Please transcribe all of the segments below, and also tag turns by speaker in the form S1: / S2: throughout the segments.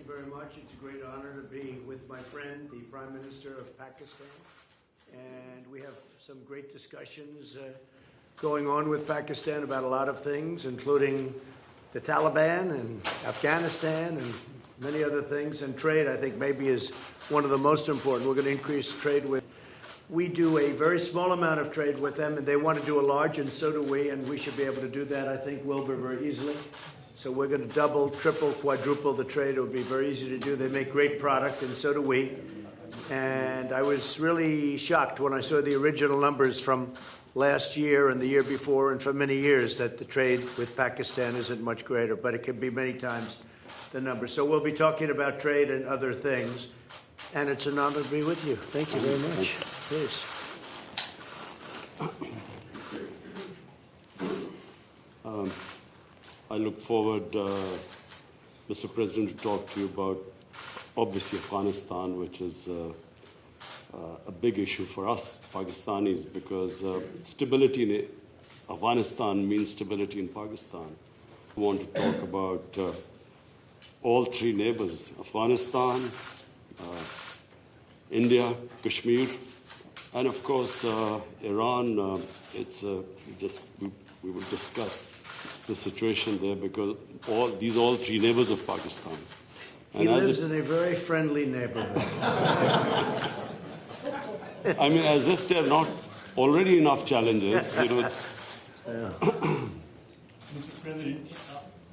S1: very much. It's a great honor to be with my friend, the Prime Minister of Pakistan. And we have some great discussions going on with Pakistan about a lot of things, including the Taliban and Afghanistan and many other things. And trade, I think, maybe is one of the most important. We're going to increase trade with. We do a very small amount of trade with them, and they want to do a large, and so do we, and we should be able to do that, I think, Wilbur, very easily. So we're going to double, triple, quadruple the trade. It would be very easy to do. They make great product, and so do we. And I was really shocked when I saw the original numbers from last year and the year before and for many years that the trade with Pakistan isn't much greater, but it can be many times the number. So we'll be talking about trade and other things, and it's an honor to be with you. Thank you very much. Please.
S2: I look forward, Mr. President, to talk to you about, obviously, Afghanistan, which is a big issue for us Pakistanis, because stability in Afghanistan means stability in Pakistan. I want to talk about all three neighbors, Afghanistan, India, Kashmir, and of course Iran. We will discuss the situation there, because all three neighbors of Pakistan.
S1: And he lives in a very friendly neighborhood.
S2: I mean, as if there are not already enough challenges, you know.
S1: Yeah.
S3: Mr. President,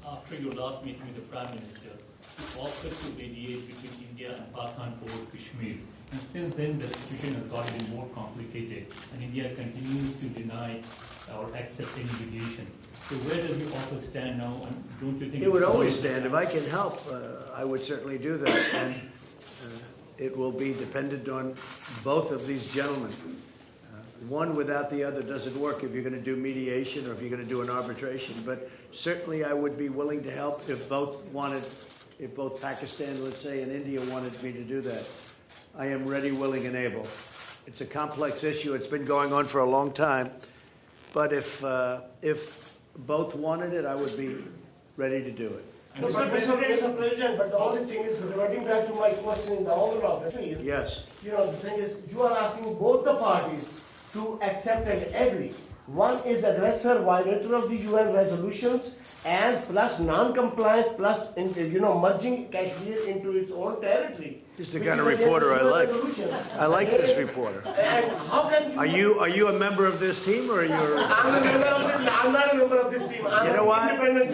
S3: after your last meeting with the Prime Minister, you offered to mediate between India and Pakistan over Kashmir. And since then, the situation has gotten more complicated, and India continues to deny or accept any mediation. So where does the offer stand now, and don't you think
S1: it would always stand? If I can help, I would certainly do that. And it will be dependent on both of these gentlemen. One without the other doesn't work if you're going to do mediation or if you're going to do an arbitration. But certainly I would be willing to help if both Pakistan, let's say, and India wanted me to do that. I am ready, willing, and able. It's a complex issue. It's been going on for a long time. But if both wanted it, I would be ready to do it.
S4: Mr. President, but the only thing is, reverting back to my question in the order of it.
S1: Yes.
S4: You know, the thing is, you are asking both the parties to accept and agree. One is aggressor, violator of the UN resolutions, and plus non-compliance, plus merging Kashmir into its own territory.
S1: This is the kind of reporter I like. I like this reporter.
S4: And how can you?
S1: Are you a member of this team, or are you?
S4: I'm a member of this. I'm not a member of this team. I'm
S1: you know what?
S4: Independent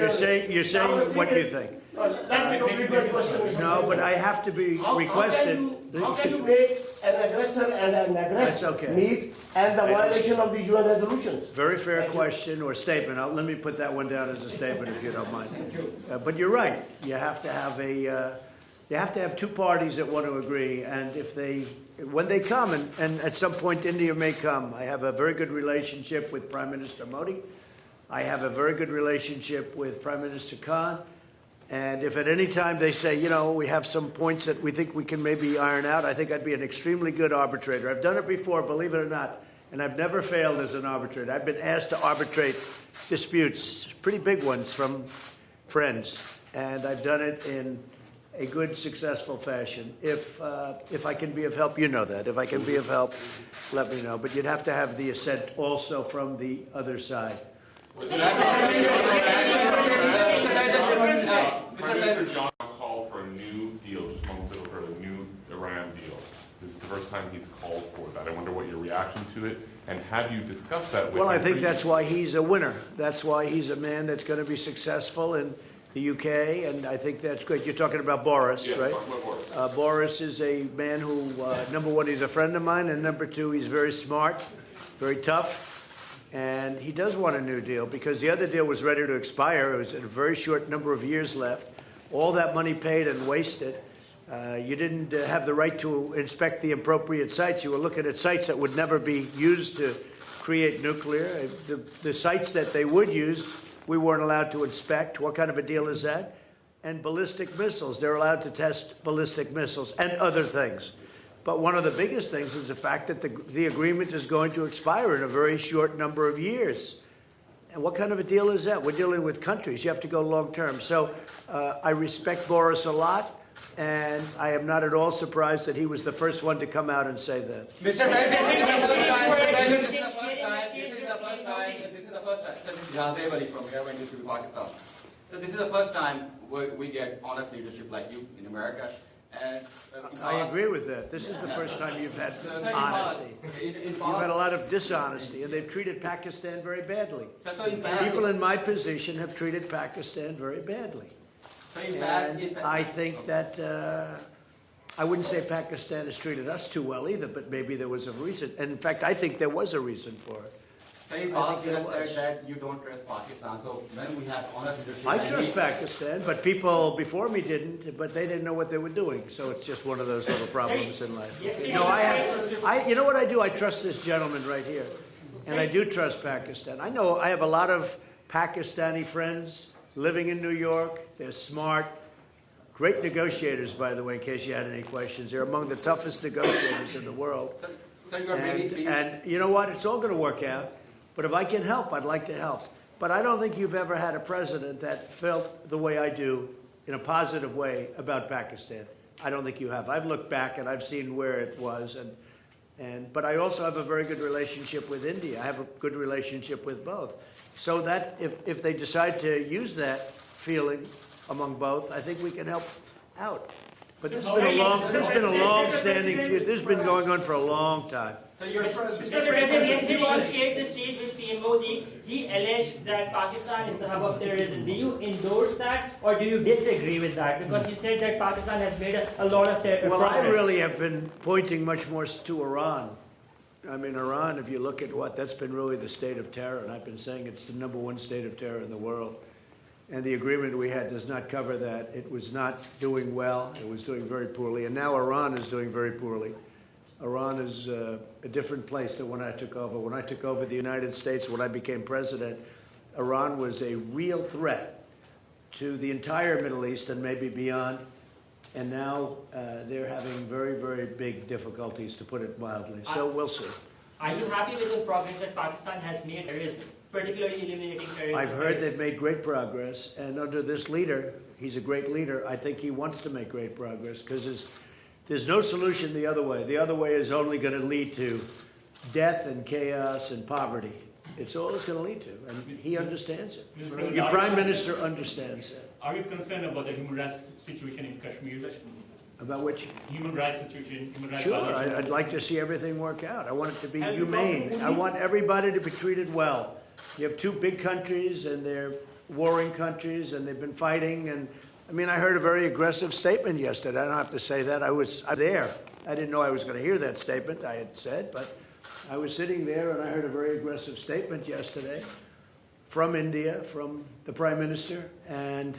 S1: You're saying what you think.
S4: Let me complete my question.
S1: No, but I have to be requested.
S4: How can you make an aggressor and an aggressor meet and the violation of the UN resolutions?
S1: Very fair question or statement. Let me put that one down as a statement, if you don't mind. Thank you. But you're right. You have to have you have to have two parties that want to agree, and when they come, and at some point India may come. I have a very good relationship with Prime Minister Modi. I have a very good relationship with Prime Minister Khan. And if at any time they say, we have some points that we think we can maybe iron out, I think I'd be an extremely good arbitrator. I've done it before, believe it or not, and I've never failed as an arbitrator. I've been asked to arbitrate disputes, pretty big ones from friends, and I've done it in a good, successful fashion. If I can be of help, you know that. If I can be of help, let me know. But you'd have to have the assent also from the other side.
S5: Prime Minister John called for a new deal, just moments ago, for a new Iran deal. This is the first time he's called for that. I wonder what your reaction to it, and have you discussed that with him?
S1: Well, I think that's why he's a winner. That's why he's a man that's going to be successful in the UK, and I think that's great. You're talking about Boris,
S5: yes,
S1: right?
S5: Talk about Boris.
S1: Boris is a man who, number one, he's a friend of mine, and number two, he's very smart, very tough. And he does want a new deal because the other deal was ready to expire. It was a very short number of years left. All that money paid and wasted. You didn't have the right to inspect the appropriate sites. You were looking at sites that would never be used to create nuclear. The sites that they would use, we weren't allowed to inspect. What kind of a deal is that? And ballistic missiles. They're allowed to test ballistic missiles and other things. But one of the biggest things is the fact that the agreement is going to expire in a very short number of years. And what kind of a deal is that? We're dealing with countries. You have to go long term. So I respect Boris a lot. And I am not at all surprised that he was the first one to come out and say that.
S6: Mr. President, this is the first time. This is the first time. This is the first time. So this is Yazeb Ali from here when you to Pakistan. So this is the first time we get honest leadership like you in America. And
S1: I agree with that. This is the first time you've had
S6: So
S1: honesty.
S6: in
S1: You've had a lot of dishonesty, and they've treated Pakistan very badly.
S6: So in past,
S1: People in my position have treated Pakistan very badly.
S6: so in past,
S1: And I think that, I wouldn't say Pakistan has treated us too well either, but maybe there was a reason. And in fact, I think there was a reason for it.
S6: So in past you have said that you don't trust Pakistan. So when we have honest leadership,
S1: I
S6: and
S1: trust
S6: we-
S1: Pakistan, but people before me didn't, but they didn't know what they were doing. So it's just one of those little problems in life. No, you know what I do? I trust this gentleman right here. And I do trust Pakistan. I know I have a lot of Pakistani friends living in New York. They're smart. Great negotiators, by the way, in case you had any questions. They're among the toughest negotiators in the world.
S6: So you are bringing
S1: And you know what? It's all going to work out. But if I can help, I'd like to help. But I don't think you've ever had a president that felt the way I do in a positive way about Pakistan. I don't think you have. I've looked back and I've seen where it was. But I also have a very good relationship with India. I have a good relationship with both. So that if they decide to use that feeling among both, I think we can help out. But this has been a long-standing feud. This has been going on for a long time.
S6: So you're
S7: Mr. President, yesterday you shared the stage with PM Modi. He alleged that Pakistan is the hub of terrorism. Do you endorse that or do you disagree with that? Because you said that Pakistan has made a lot of
S1: Well, I
S7: progress.
S1: really have been pointing much more to Iran. I mean, Iran, if you look at that's been really the state of terror, and I've been saying it's the #1 state of terror in the world. And the agreement we had does not cover that. It was not doing well. It was doing very poorly. And now Iran is doing very poorly. Iran is a different place than when I took over. When I took over the United States, when I became president, Iran was a real threat to the entire Middle East and maybe beyond. And now they're having very, very big difficulties, to put it mildly. So we'll see.
S7: Are you happy with the progress that Pakistan has made, particularly eliminating terrorism?
S1: I've heard they've made great progress, and under this leader, he's a great leader. I think he wants to make great progress because there's no solution the other way. The other way is only going to lead to death and chaos and poverty. It's all it's going to lead to, and he understands it.
S3: Mr. President,
S1: Your
S3: are you
S1: prime
S3: concerned-
S1: minister understands it.
S3: Are you concerned about the human rights situation in Kashmir?
S1: About which,
S3: Human rights situation, human rights
S1: sure,
S3: violations?
S1: I'd like to see everything work out. I want it to be humane. I want everybody to be treated well. You have two big countries, and they're warring countries, and they've been fighting. And I mean, I heard a very aggressive statement yesterday. I don't have to say that. I was there. I didn't know I was going to hear that statement, I had said, but I was sitting there, and I heard a very aggressive statement yesterday from India, from the Prime Minister, and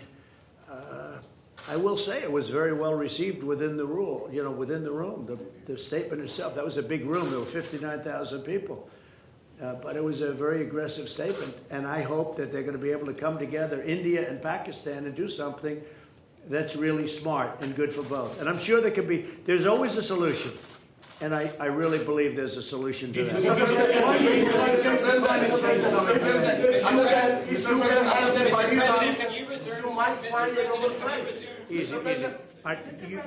S1: I will say it was very well received within the within the room. The statement itself, that was a big room. There were 59,000 people. But it was a very aggressive statement, and I hope that they're going to be able to come together, India and Pakistan, and do something that's really smart and good for both. And I'm sure there's always a solution, and I really believe there's a solution to that.
S4: If you can have the Pakistan, you might find a Nobel Prize.
S1: Easy.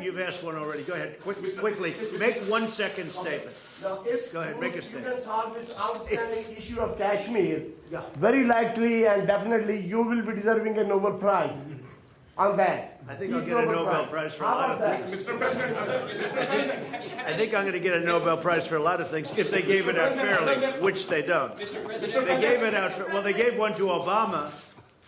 S1: You've asked one already. Go ahead, quickly. Make 1 second statement.
S4: Now, if
S1: Go ahead, make a
S4: you
S1: statement.
S4: can solve this outstanding issue of Kashmir,
S1: Yeah.
S4: very likely and definitely you will be deserving a Nobel Prize on that.
S1: I think I'll
S4: Peace
S1: get a Nobel Prize for a
S4: How
S1: lot
S4: about
S1: of
S4: that?
S5: Mr. President,
S1: I think I'm going to get a Nobel Prize for a lot of things if they gave it out fairly, which they don't. They gave it out. They gave one to Obama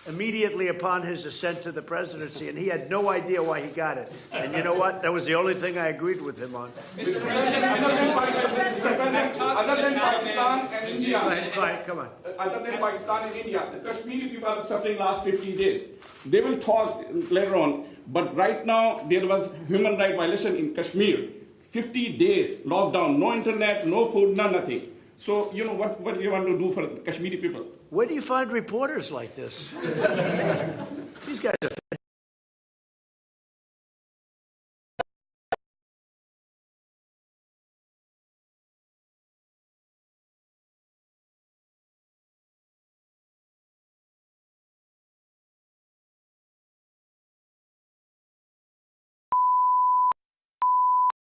S1: immediately upon his ascent to the presidency, and he had no idea why he got it. And you know what? That was the only thing I agreed with him on.
S8: Mr. President, other than Pakistan and India,
S1: Go ahead, quiet, come on.
S8: other than Pakistan and India, the Kashmiri people are suffering last 50 days. They will talk later on, but right now there was human rights violation in Kashmir. 50 days lockdown, no internet, no food, nothing. So, you know, what you want to do for the Kashmiri people?
S1: Where do you find reporters like this? These guys are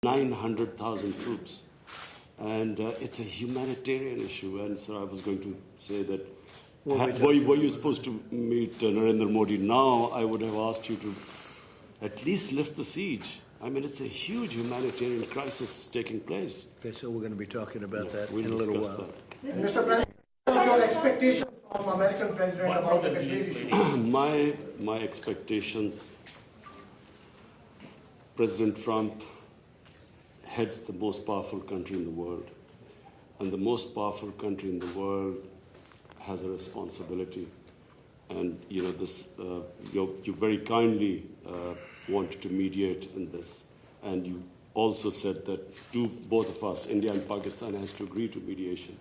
S2: 900,000 troops. And it's a humanitarian issue. And so I was going to say that, were you supposed to meet Narendra Modi now, I would have asked you to at least lift the siege. I mean, it's a huge humanitarian crisis taking place.
S1: Okay, so we're going to be talking about that
S2: We'll
S1: in a little
S2: discuss
S1: while.
S4: Mr. President, what are your expectations from American president
S3: What
S4: about
S3: from
S4: the
S3: the
S4: Kashmir
S3: US
S4: issue?
S2: My expectations, President Trump heads the most powerful country in the world. And the most powerful country in the world has a responsibility. And you know this. You very kindly wanted to mediate in this, and you also said that both of us, India and Pakistan, has to agree to mediation.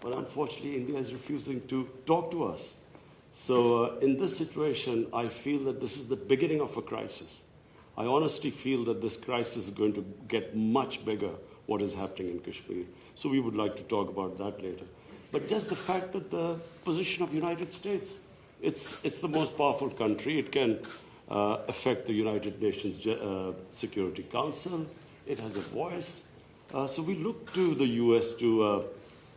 S2: But unfortunately, India is refusing to talk to us. So in this situation, I feel that this is the beginning of a crisis. I honestly feel that this crisis is going to get much bigger, what is happening in Kashmir. So we would like to talk about that later. But just the fact that the position of the United States, it's the most powerful country. It can affect the United Nations Security Council. It has a voice. So we look to the U.S. to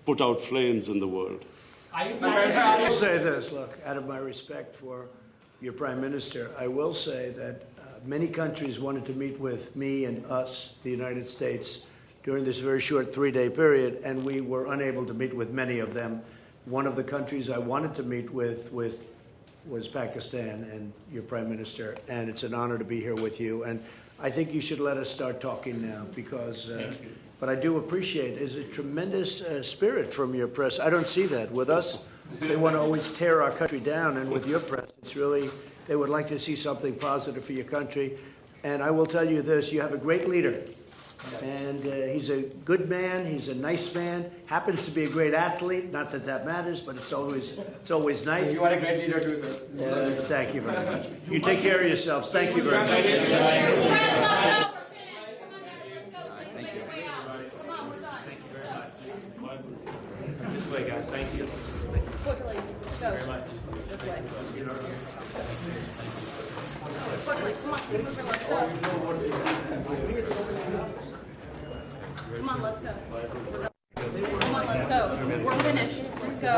S2: put out flames in the world.
S7: Are you
S1: I will say this, look, out of my respect for your Prime Minister, I will say that many countries wanted to meet with me and us, the United States, during this very short 3-day period, and we were unable to meet with many of them. One of the countries I wanted to meet with was Pakistan and your Prime Minister, and it's an honor to be here with you. And I think you should let us start talking now because, but I do appreciate there's a tremendous spirit from your press. I don't see that. With us, they want to always tear our country down, and with your press, it's really, they would like to see something positive for your country. And I will tell you this, you have a great leader. And he's a good man, he's a nice man, happens to be a great athlete, not that that matters, but it's always nice.
S6: You are a great leader too, sir.
S1: Thank you very much. You take care of yourselves. Thank you very much.
S9: This way, guys. Thank you.
S10: Quickly, go.
S9: Very much.
S10: This way. Quickly, come on, Imran, let's go. Come on, let's go. Come on, let's go. We're finished. Let's go.